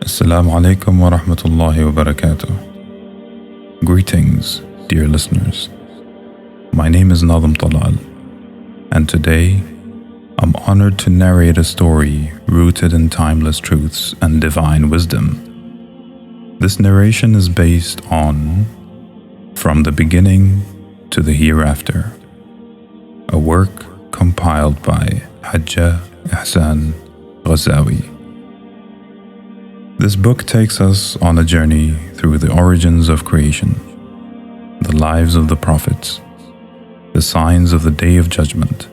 Assalamu alaikum wa rahmatullahi wa barakatuh. Greetings, dear listeners. My name is Nadhim Talal, and today I'm honored to narrate a story rooted in timeless truths and divine wisdom. This narration is based on From the Beginning to the Hereafter, a work compiled by Hajja Ihsan Ghazawi. This book takes us on a journey through the origins of creation, the lives of the prophets, the signs of the Day of Judgment,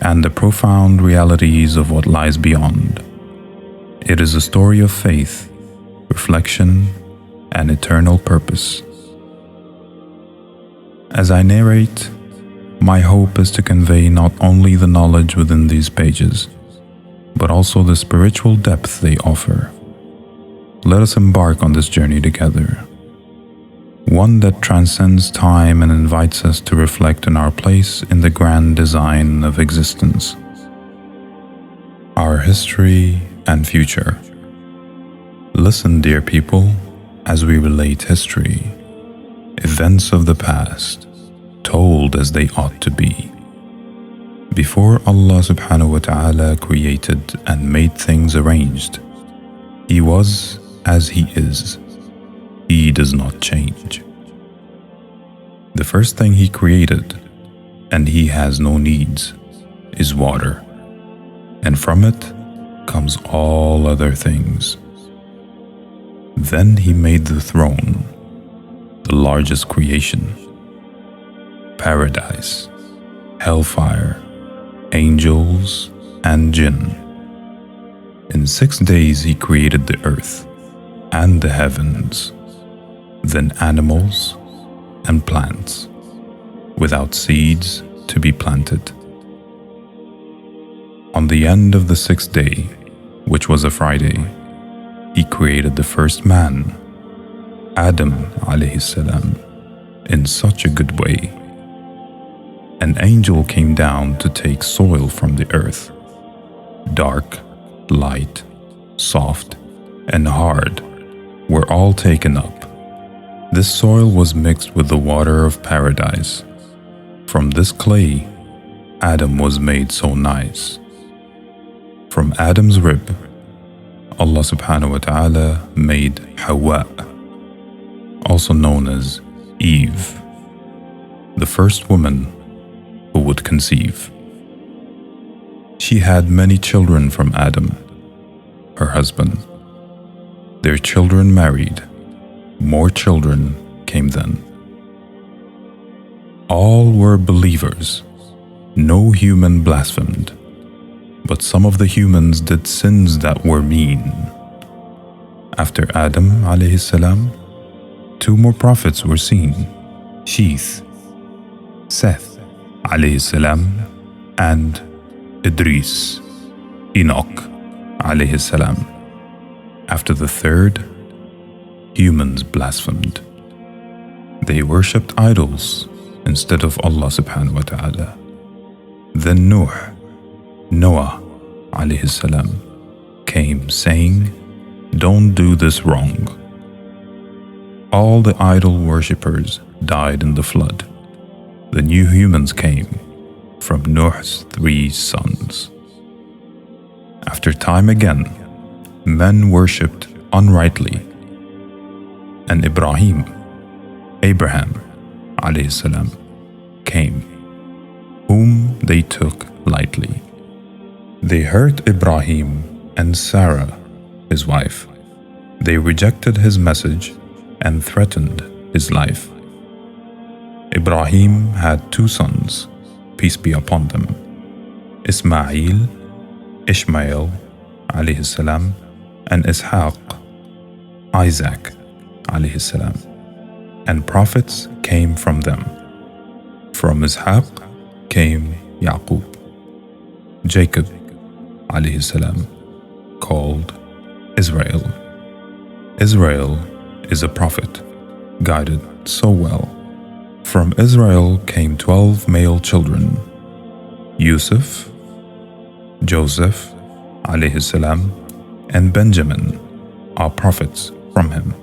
and the profound realities of what lies beyond. It is a story of faith, reflection, and eternal purpose. As I narrate, my hope is to convey not only the knowledge within these pages, but also the spiritual depth they offer. Let us embark on this journey together, one that transcends time and invites us to reflect on our place in the grand design of existence, our history and future. Listen, dear people, as we relate history, events of the past, told as they ought to be. Before Allah subhanahu wa ta'ala created and made things arranged, He was as He is. He does not change. The first thing He created, and He has no needs, is water, and from it comes all other things. Then He made the throne, the largest creation, paradise, hellfire, angels, and jinn. In 6 days He created the earth and the heavens, then animals and plants, without seeds to be planted. On the end of the 6th day, which was a Friday, He created the first man, Adam alayhi salam, in such a good way. An angel came down to take soil from the earth, dark, light, soft, and hard, were all taken up. This soil was mixed with the water of paradise. From this clay, Adam was made so nice. From Adam's rib, Allah subhanahu wa ta'ala made Hawa, also known as Eve, the first woman who would conceive. She had many children from Adam, her husband. Their children married. More children came then. All were believers. No human blasphemed. But some of the humans did sins that were mean. After Adam alayhi salam, 2 more prophets were seen, Sheeth, Seth alayhi salam, and Idris, Enoch alayhi salam. After the 3rd, humans blasphemed. They worshipped idols instead of Allah subhanahu wa ta'ala. Then Noah alayhi salam, came saying, "Don't do this wrong." All the idol worshippers died in the flood. The new humans came from Noah's 3 sons. After time again, men worshipped unrightly, and Abraham alayhi salam, came, whom they took lightly. They hurt Ibrahim and Sarah, his wife. They rejected his message and threatened his life. Ibrahim had 2 sons, peace be upon them, Ishmael alayhi salam, and Ishaq, Isaac alayhi salam, and prophets came from them. From Ishaq came Yaqub, Jacob alayhi salam, called Israel. Israel is a prophet, guided so well. From Israel came 12 male children, Yusuf, Joseph alayhi salam, and Benjamin, are prophets from him.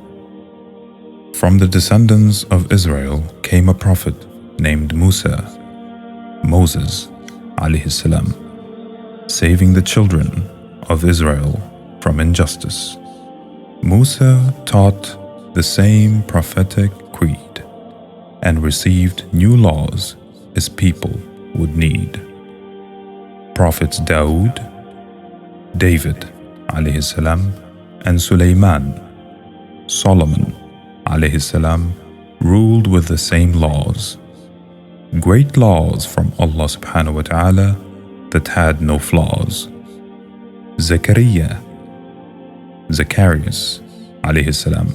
From the descendants of Israel came a prophet named Musa, Moses alayhi salam, saving the children of Israel from injustice. Musa taught the same prophetic creed and received new laws his people would need. Prophets Dawood, David alayhi salam, and Sulaiman, Solomon alayhi salam, ruled with the same laws. Great laws from Allah subhanahu wa ta'ala that had no flaws. Zacharias alayhi salam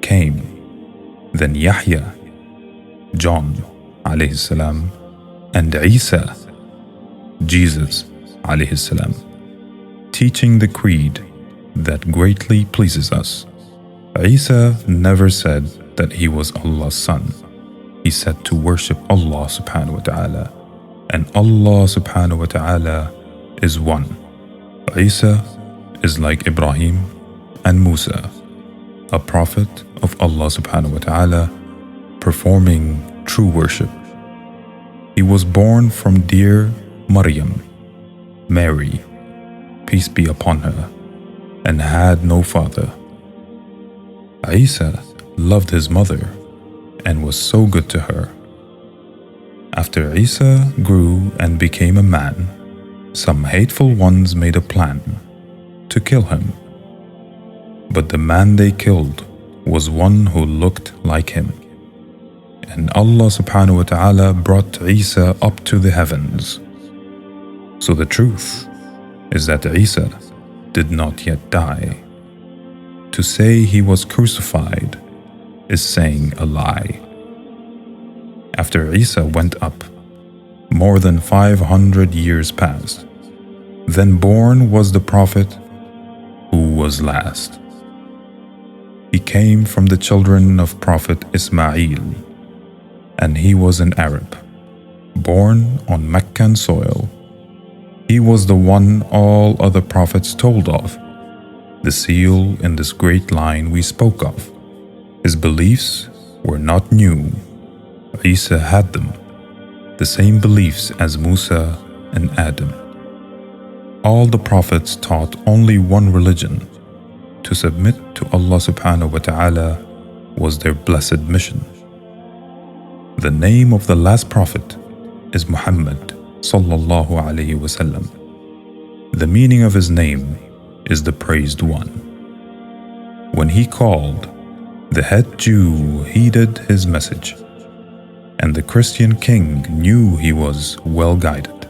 came, then Yahya, John alayhi salam, and Isa, Jesus alayhi salam, teaching the creed that greatly pleases us. Isa never said that he was Allah's son. He said to worship Allah subhanahu wa ta'ala, and Allah subhanahu wa ta'ala is one. Isa is like Ibrahim and Musa, a prophet of Allah subhanahu wa ta'ala, performing true worship. He was born from dear Maryam, Mary, peace be upon her, and had no father. Isa loved his mother and was so good to her. After Isa grew and became a man, some hateful ones made a plan to kill him. But the man they killed was one who looked like him. And Allah subhanahu wa ta'ala brought Isa up to the heavens. So the truth is that Isa did not yet die. To say he was crucified is saying a lie. After Isa went up, more than 500 years passed. Then born was the prophet who was last. He came from the children of Prophet Ismail, and he was an Arab, born on Meccan soil. He was the one all other prophets told of, the seal in this great line we spoke of. His beliefs were not new. Isa had them, the same beliefs as Musa and Adam. All the prophets taught only one religion. To submit to Allah subhanahu wa ta'ala was their blessed mission. The name of the last prophet is Muhammad sallallahu alayhi wasallam. The meaning of his name is the praised one. When he called, the head Jew heeded his message, and the Christian king knew he was well guided.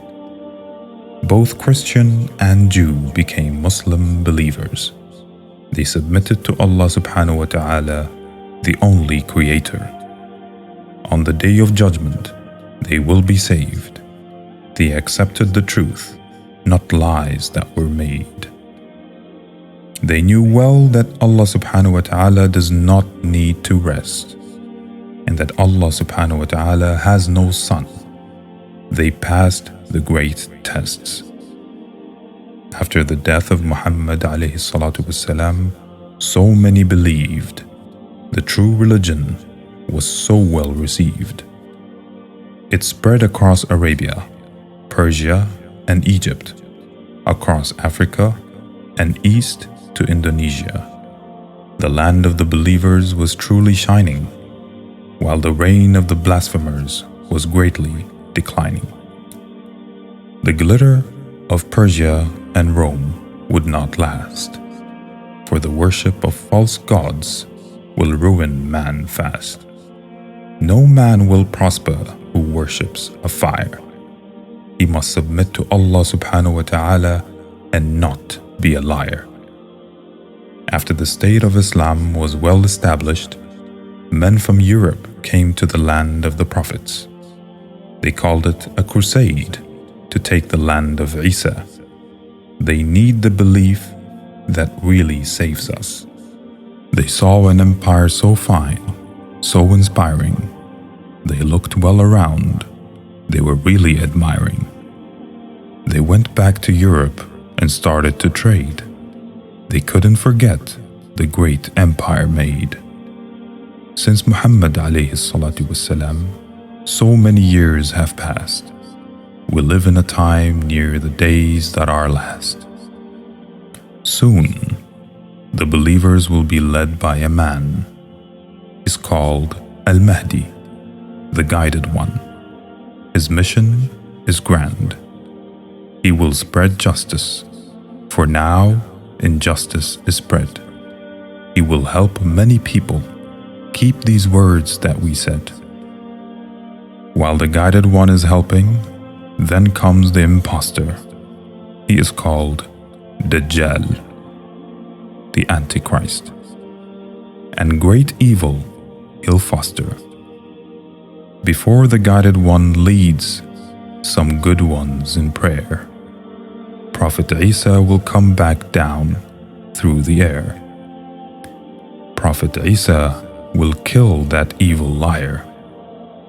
Both Christian and Jew became Muslim believers. They submitted to Allah subhanahu wa ta'ala, the only creator. On the day of judgment, they will be saved. They accepted the truth, not lies that were made. They knew well that Allah subhanahu wa ta'ala does not need to rest, and that Allah subhanahu wa ta'ala has no son. They passed the great tests. After the death of Muhammad alayhi salatu wasalam, so many believed. The true religion was so well received. It spread across Arabia, Persia, and Egypt, across Africa, and east to Indonesia. The land of the believers was truly shining, while the reign of the blasphemers was greatly declining. The glitter of Persia and Rome would not last, for the worship of false gods will ruin man fast. No man will prosper who worships a fire. He must submit to Allah subhanahu wa ta'ala and not be a liar. After the state of Islam was well established, men from Europe came to the land of the prophets. They called it a crusade to take the land of Isa. They need the belief that really saves us. They saw an empire so fine, so inspiring. They looked well around. They were really admiring. They went back to Europe and started to trade. They couldn't forget the great empire made. Since Muhammad alayhi salatu wassalam, so many years have passed. We live in a time near the days that are last. Soon, the believers will be led by a man. He's called Al-Mahdi, the guided one. His mission is grand. He will spread justice, for now injustice is spread. He will help many people keep these words that we said. While the guided one is helping, then comes the impostor. He is called Dajjal, the Antichrist, and great evil he'll foster. Before the guided one leads some good ones in prayer, Prophet Isa will come back down through the air. Prophet Isa will kill that evil liar,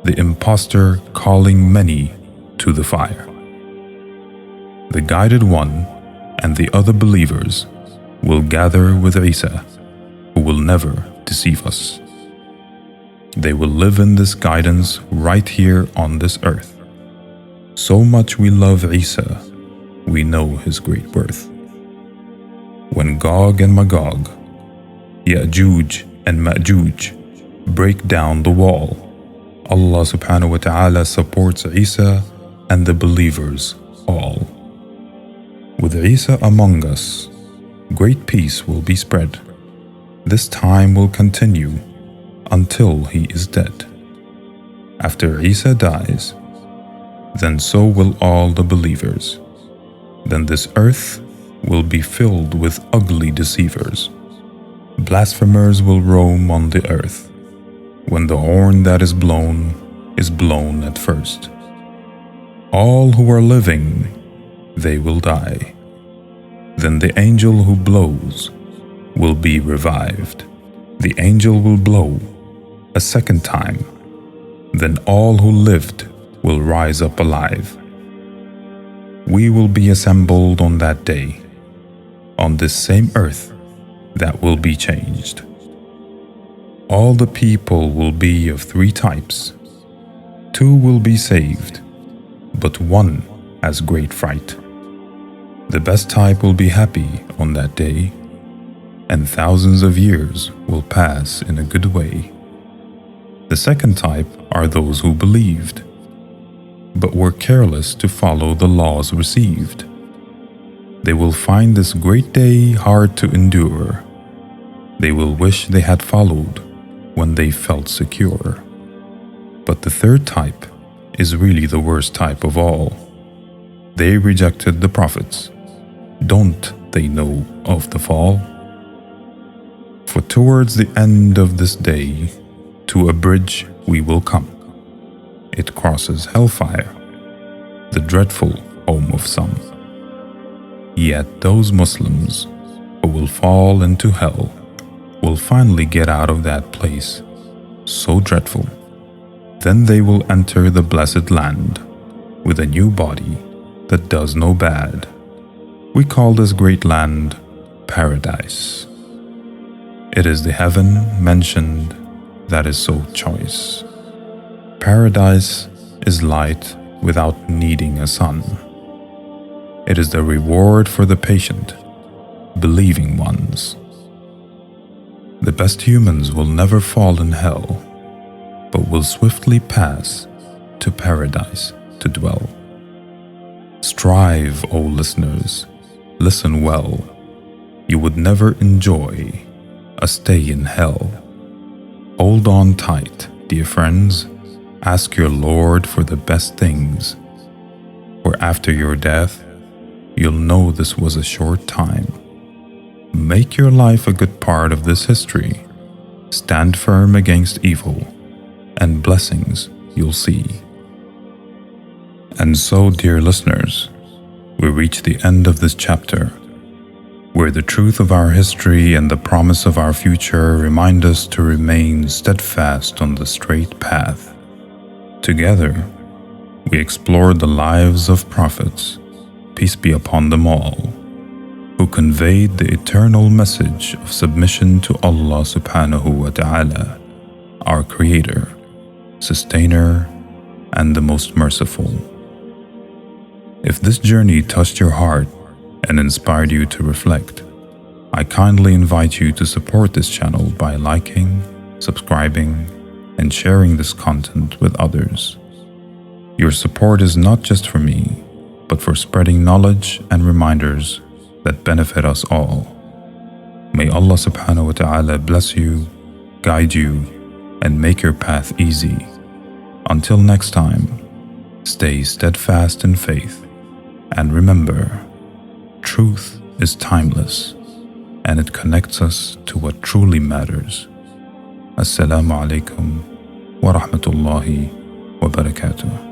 the impostor calling many to the fire. The guided one and the other believers will gather with Isa, who will never deceive us. They will live in this guidance right here on this earth. So much we love Isa, we know his great worth. When Gog and Magog, Ya'juj and Ma'juj break down the wall, Allah subhanahu wa ta'ala supports Isa and the believers all. With Isa among us, great peace will be spread. This time will continue until he is dead. After Isa dies, then so will all the believers. Then this earth will be filled with ugly deceivers. Blasphemers will roam on the earth. When the horn that is blown at first. All who are living, they will die. Then the angel who blows will be revived. The angel will blow a second time. Then all who lived will rise up alive. We will be assembled on that day, on this same earth that will be changed. All the people will be of three types. Two will be saved, but one has great fright. The best type will be happy on that day, and thousands of years will pass in a good way. The second type are those who believed, but were careless to follow the laws received. They will find this great day hard to endure. They will wish they had followed when they felt secure. But the third type is really the worst type of all. They rejected the prophets. Don't they know of the fall? For towards the end of this day, to a bridge we will come. It crosses hellfire, the dreadful home of some. Yet those Muslims who will fall into hell will finally get out of that place so dreadful. Then they will enter the blessed land with a new body that does no bad. We call this great land Paradise. It is the heaven mentioned that is so choice. Paradise is light without needing a sun. It is the reward for the patient, believing ones. The best humans will never fall in hell, but will swiftly pass to paradise to dwell. Strive, O listeners, listen well. You would never enjoy a stay in hell. Hold on tight, dear friends. Ask your Lord for the best things, for after your death, you'll know this was a short time. Make your life a good part of this history. Stand firm against evil, and blessings you'll see. And so, dear listeners, we reach the end of this chapter, where the truth of our history and the promise of our future remind us to remain steadfast on the straight path. Together, we explored the lives of prophets, peace be upon them all. who conveyed the eternal message of submission to Allah subhanahu wa ta'ala, our Creator, Sustainer, and the Most Merciful. If this journey touched your heart and inspired you to reflect, I kindly invite you to support this channel by liking, subscribing, and sharing this content with others. Your support is not just for me, but for spreading knowledge and reminders that benefit us all. May Allah subhanahu wa ta'ala bless you, guide you, and make your path easy. Until next time, stay steadfast in faith, and remember, truth is timeless, and it connects us to what truly matters. Assalamu alaikum wa rahmatullahi wa barakatuh.